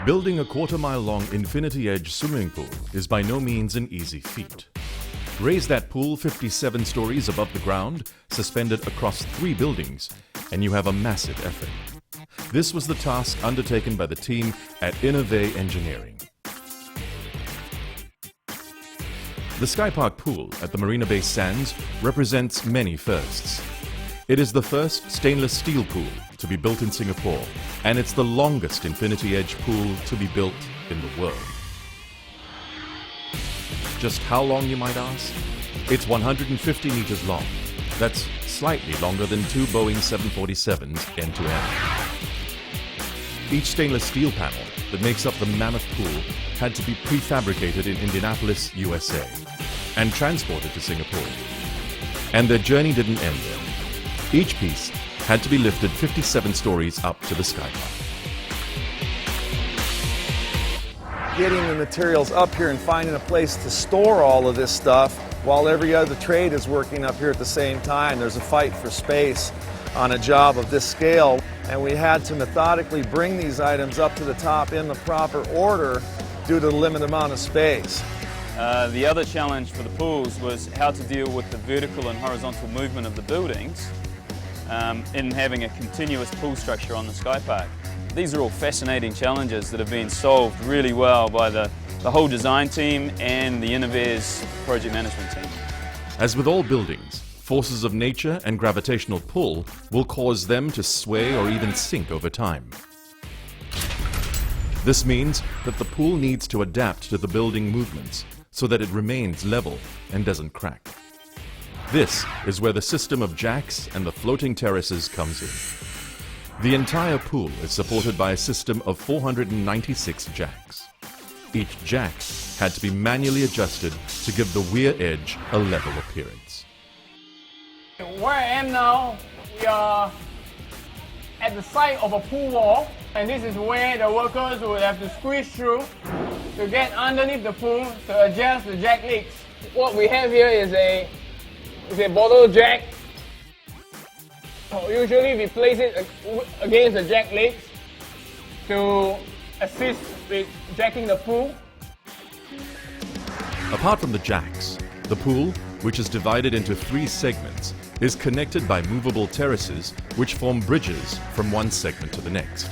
Building a quarter-mile-long infinity edge swimming pool is by no means an easy feat. Raise that pool 57 stories above the ground, suspended across 3 buildings, and you have a massive effort. This was the task undertaken by the team at SkyPark Engineering. The SkyPark pool at the Marina Bay Sands represents many firsts. It is the first stainless steel pool to be built in Singapore, and it's the longest infinity edge pool to be built in the world. Just how long, you might ask? It's 150 meters long. That's slightly longer than 2 Boeing 747s end to end. Each stainless steel panel that makes up the mammoth pool had to be prefabricated in Indianapolis, USA, and transported to Singapore. And their journey didn't end there. Each piece had to be lifted 57 stories up to the SkyPark. Getting the materials up here and finding a place to store all of this stuff while every other trade is working up here at the same time. There's a fight for space on a job of this scale, and we had to methodically bring these items up to the top in the proper order due to the limited amount of space. The other challenge for the pools was how to deal with the vertical and horizontal movement of the buildings in having a continuous pool structure on the SkyPark. These are all fascinating challenges that have been solved really well by the whole design team and the Innovair's project management team. As with all buildings, forces of nature and gravitational pull will cause them to sway or even sink over time. This means that the pool needs to adapt to the building movements so that it remains level and doesn't crack. This is where the system of jacks and the floating terraces comes in. The entire pool is supported by a system of 496 jacks. Each jack had to be manually adjusted to give the weir edge a level appearance. Where I am now, we are at the side of a pool wall, and this is where the workers will have to squeeze through to get underneath the pool to adjust the jack legs. What we have here is a bottle jack. Usually we place it against the jack legs to assist with jacking the pool. Apart from the jacks, the pool, which is divided into 3 segments, is connected by movable terraces which form bridges from one segment to the next.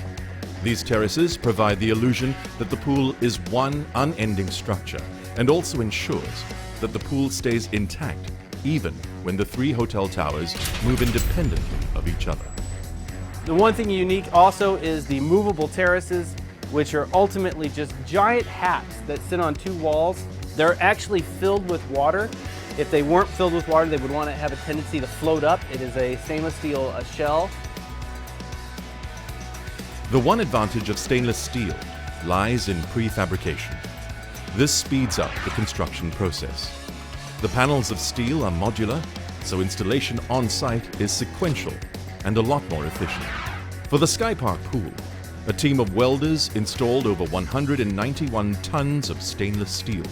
These terraces provide the illusion that the pool is one unending structure and also ensures that the pool stays intact even when the 3 hotel towers move independently of each other. The one thing unique also is the movable terraces, which are ultimately just giant hats that sit on 2 walls. They're actually filled with water. If they weren't filled with water, they would want to have a tendency to float up. It is a stainless steel shell. The one advantage of stainless steel lies in prefabrication. This speeds up the construction process. The panels of steel are modular, so installation on-site is sequential and a lot more efficient. For the SkyPark pool, a team of welders installed over 191 tons of stainless steel,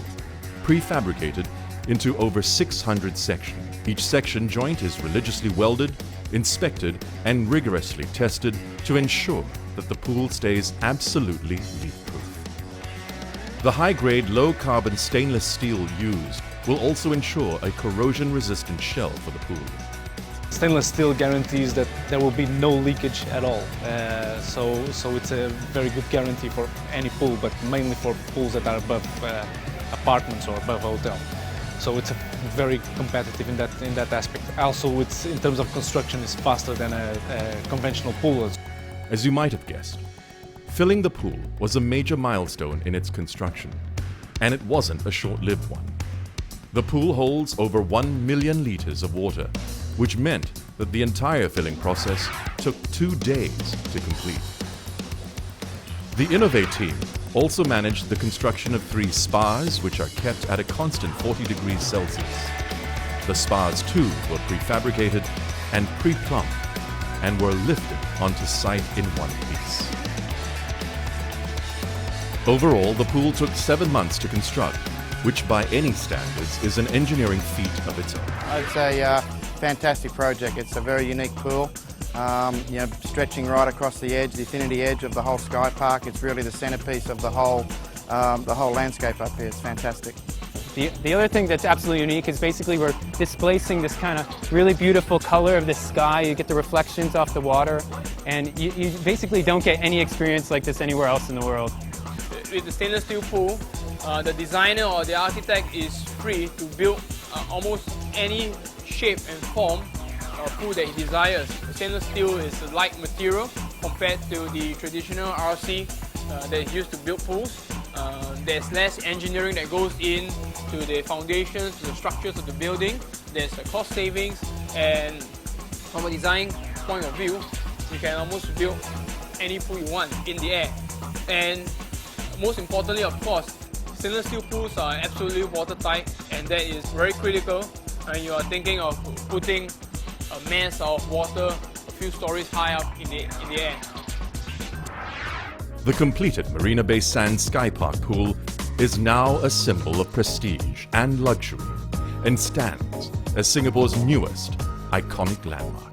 prefabricated into over 600 sections. Each section joint is religiously welded, inspected, and rigorously tested to ensure that the pool stays absolutely leak-proof. The high-grade, low-carbon stainless steel used will also ensure a corrosion-resistant shell for the pool. Stainless steel guarantees that there will be no leakage at all, so it's a very good guarantee for any pool, but mainly for pools that are above apartments or above hotel. So it's very competitive in that aspect. Also, it's in terms of construction, it's faster than a conventional pool. As you might have guessed, filling the pool was a major milestone in its construction, and it wasn't a short-lived one. The pool holds over 1 million liters of water, which meant that the entire filling process took 2 days to complete. The Innovair team also managed the construction of 3 spas, which are kept at a constant 40 degrees Celsius. The spas too were prefabricated and pre-plumbed and were lifted onto site in one piece. Overall, the pool took 7 months to construct, which by any standards is an engineering feat of its own. It's a fantastic project. It's a very unique pool. stretching right across the edge, the infinity edge of the whole SkyPark. It's really the centerpiece of the whole landscape up here. It's fantastic. The other thing that's absolutely unique is basically we're displacing this kind of really beautiful color of the sky. You get the reflections off the water, and you basically don't get any experience like this anywhere else in the world. With the stainless steel pool, the designer or the architect is free to build almost any shape and form or pool that he desires. The stainless steel is a light material compared to the traditional RC that is used to build pools. There's less engineering that goes into the foundations, to the structures of the building. There's a cost savings, and from a design point of view, you can almost build any pool you want in the air. And most importantly, of course, stainless steel pools are absolutely watertight, and that is very critical when you are thinking of putting a mass of water a few stories high up in the air. The completed Marina Bay Sands SkyPark pool is now a symbol of prestige and luxury and stands as Singapore's newest iconic landmark.